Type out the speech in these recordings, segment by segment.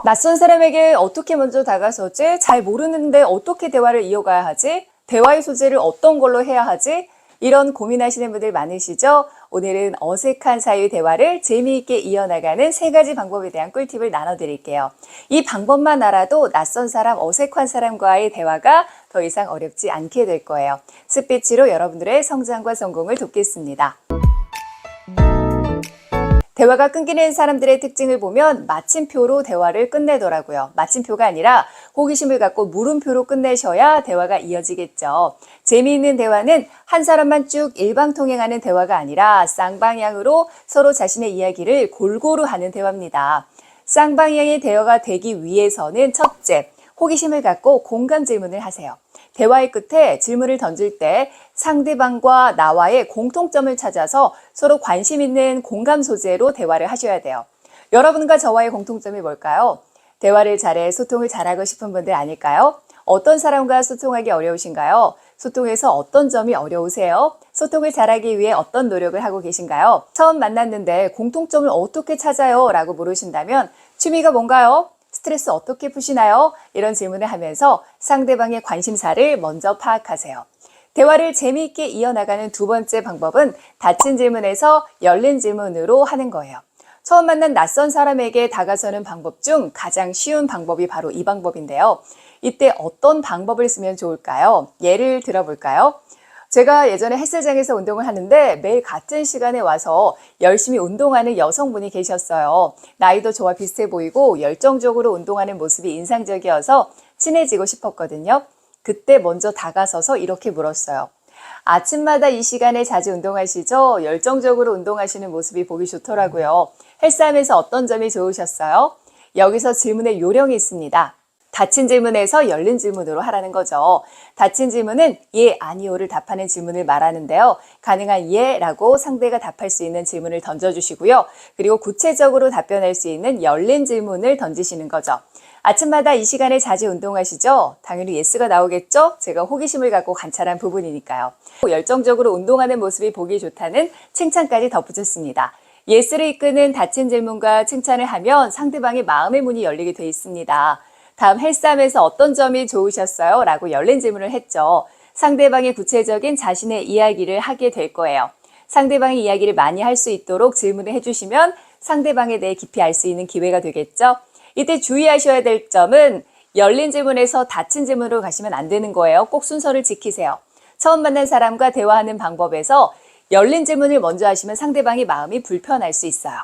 낯선 사람에게 어떻게 먼저 다가서지? 잘 모르는데 어떻게 대화를 이어가야 하지? 대화의 소재를 어떤 걸로 해야 하지? 이런 고민하시는 분들 많으시죠? 오늘은 어색한 사이의 대화를 재미있게 이어나가는 3가지 방법에 대한 꿀팁을 나눠드릴게요. 이 방법만 알아도 낯선 사람, 어색한 사람과의 대화가 더 이상 어렵지 않게 될 거예요. 스피치로 여러분들의 성장과 성공을 돕겠습니다. 대화가 끊기는 사람들의 특징을 보면 마침표로 대화를 끝내더라고요. 마침표가 아니라 호기심을 갖고 물음표로 끝내셔야 대화가 이어지겠죠. 재미있는 대화는 한 사람만 쭉 일방통행하는 대화가 아니라 쌍방향으로 서로 자신의 이야기를 골고루 하는 대화입니다. 쌍방향의 대화가 되기 위해서는 첫째, 호기심을 갖고 공감 질문을 하세요. 대화의 끝에 질문을 던질 때 상대방과 나와의 공통점을 찾아서 서로 관심 있는 공감 소재로 대화를 하셔야 돼요. 여러분과 저와의 공통점이 뭘까요? 대화를 잘해 소통을 잘하고 싶은 분들 아닐까요? 어떤 사람과 소통하기 어려우신가요? 소통에서 어떤 점이 어려우세요? 소통을 잘하기 위해 어떤 노력을 하고 계신가요? 처음 만났는데 공통점을 어떻게 찾아요? 라고 물으신다면 취미가 뭔가요? 스트레스 어떻게 푸시나요? 이런 질문을 하면서 상대방의 관심사를 먼저 파악하세요. 대화를 재미있게 이어나가는 2번째 방법은 닫힌 질문에서 열린 질문으로 하는 거예요. 처음 만난 낯선 사람에게 다가서는 방법 중 가장 쉬운 방법이 바로 이 방법인데요. 이때 어떤 방법을 쓰면 좋을까요? 예를 들어볼까요? 제가 예전에 헬스장에서 운동을 하는데 매일 같은 시간에 와서 열심히 운동하는 여성분이 계셨어요. 나이도 저와 비슷해 보이고 열정적으로 운동하는 모습이 인상적이어서 친해지고 싶었거든요. 그때 먼저 다가서서 이렇게 물었어요. 아침마다 이 시간에 자주 운동하시죠? 열정적으로 운동하시는 모습이 보기 좋더라고요. 헬스하면서 어떤 점이 좋으셨어요? 여기서 질문의 요령이 있습니다. 닫힌 질문에서 열린 질문으로 하라는 거죠. 닫힌 질문은 예, 아니요를 답하는 질문을 말하는데요. 가능한 예라고 상대가 답할 수 있는 질문을 던져주시고요. 그리고 구체적으로 답변할 수 있는 열린 질문을 던지시는 거죠. 아침마다 이 시간에 자주 운동하시죠? 당연히 예스가 나오겠죠? 제가 호기심을 갖고 관찰한 부분이니까요. 열정적으로 운동하는 모습이 보기 좋다는 칭찬까지 덧붙였습니다. 예스를 이끄는 닫힌 질문과 칭찬을 하면 상대방의 마음의 문이 열리게 돼 있습니다. 다음 헬스하면서 어떤 점이 좋으셨어요? 라고 열린 질문을 했죠. 상대방의 구체적인 자신의 이야기를 하게 될 거예요. 상대방의 이야기를 많이 할 수 있도록 질문을 해주시면 상대방에 대해 깊이 알 수 있는 기회가 되겠죠. 이때 주의하셔야 될 점은 열린 질문에서 닫힌 질문으로 가시면 안 되는 거예요. 꼭 순서를 지키세요. 처음 만난 사람과 대화하는 방법에서 열린 질문을 먼저 하시면 상대방의 마음이 불편할 수 있어요.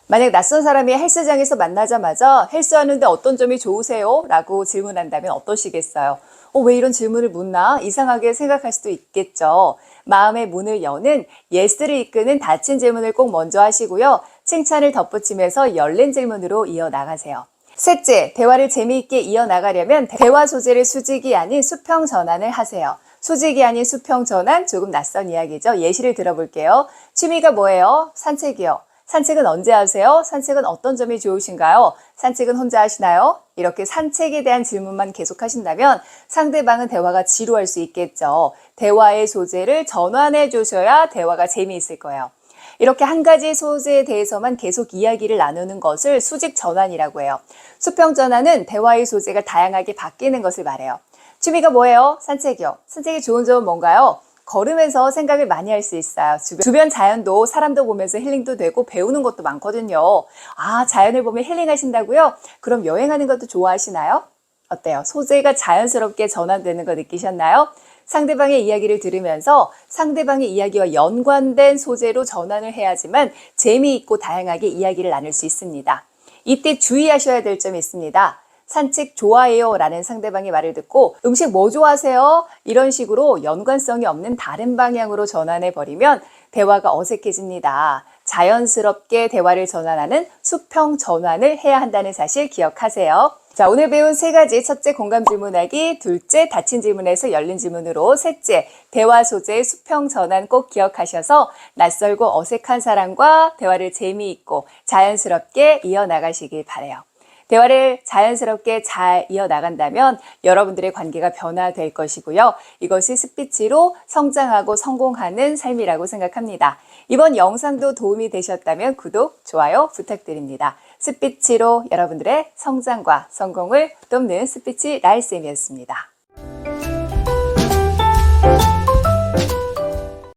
만약 낯선 사람이 헬스장에서 만나자마자 헬스하는데 어떤 점이 좋으세요? 라고 질문한다면 어떠시겠어요? 왜 이런 질문을 묻나? 이상하게 생각할 수도 있겠죠. 마음의 문을 여는 예스를 이끄는 닫힌 질문을 꼭 먼저 하시고요. 칭찬을 덧붙이면서 열린 질문으로 이어나가세요. 셋째, 대화를 재미있게 이어나가려면 대화 소재를 수직이 아닌 수평 전환을 하세요. 수직이 아닌 수평 전환, 조금 낯선 이야기죠. 예시를 들어볼게요. 취미가 뭐예요? 산책이요. 산책은 언제 하세요? 산책은 어떤 점이 좋으신가요? 산책은 혼자 하시나요? 이렇게 산책에 대한 질문만 계속 하신다면 상대방은 대화가 지루할 수 있겠죠. 대화의 소재를 전환해 주셔야 대화가 재미있을 거예요. 이렇게 한 가지 소재에 대해서만 계속 이야기를 나누는 것을 수직 전환이라고 해요. 수평 전환은 대화의 소재가 다양하게 바뀌는 것을 말해요. 취미가 뭐예요? 산책이요. 산책이 좋은 점은 뭔가요? 걸으면서 생각을 많이 할 수 있어요. 주변 자연도 사람도 보면서 힐링도 되고 배우는 것도 많거든요. 자연을 보면 힐링하신다고요? 그럼 여행하는 것도 좋아하시나요? 어때요? 소재가 자연스럽게 전환되는 거 느끼셨나요? 상대방의 이야기를 들으면서 상대방의 이야기와 연관된 소재로 전환을 해야지만 재미있고 다양하게 이야기를 나눌 수 있습니다. 이때 주의하셔야 될 점이 있습니다. 산책 좋아해요 라는 상대방의 말을 듣고 음식 뭐 좋아하세요? 이런 식으로 연관성이 없는 다른 방향으로 전환해 버리면 대화가 어색해집니다. 자연스럽게 대화를 전환하는 수평 전환을 해야 한다는 사실 기억하세요. 자, 오늘 배운 3가지. 첫째, 공감 질문하기. 둘째, 닫힌 질문에서 열린 질문으로. 셋째, 대화 소재의 수평 전환 꼭 기억하셔서 낯설고 어색한 사람과 대화를 재미있고 자연스럽게 이어나가시길 바라요. 대화를 자연스럽게 잘 이어나간다면 여러분들의 관계가 변화될 것이고요. 이것이 스피치로 성장하고 성공하는 삶이라고 생각합니다. 이번 영상도 도움이 되셨다면 구독, 좋아요 부탁드립니다. 스피치로 여러분들의 성장과 성공을 돕는 스피치 라이쌤이었습니다.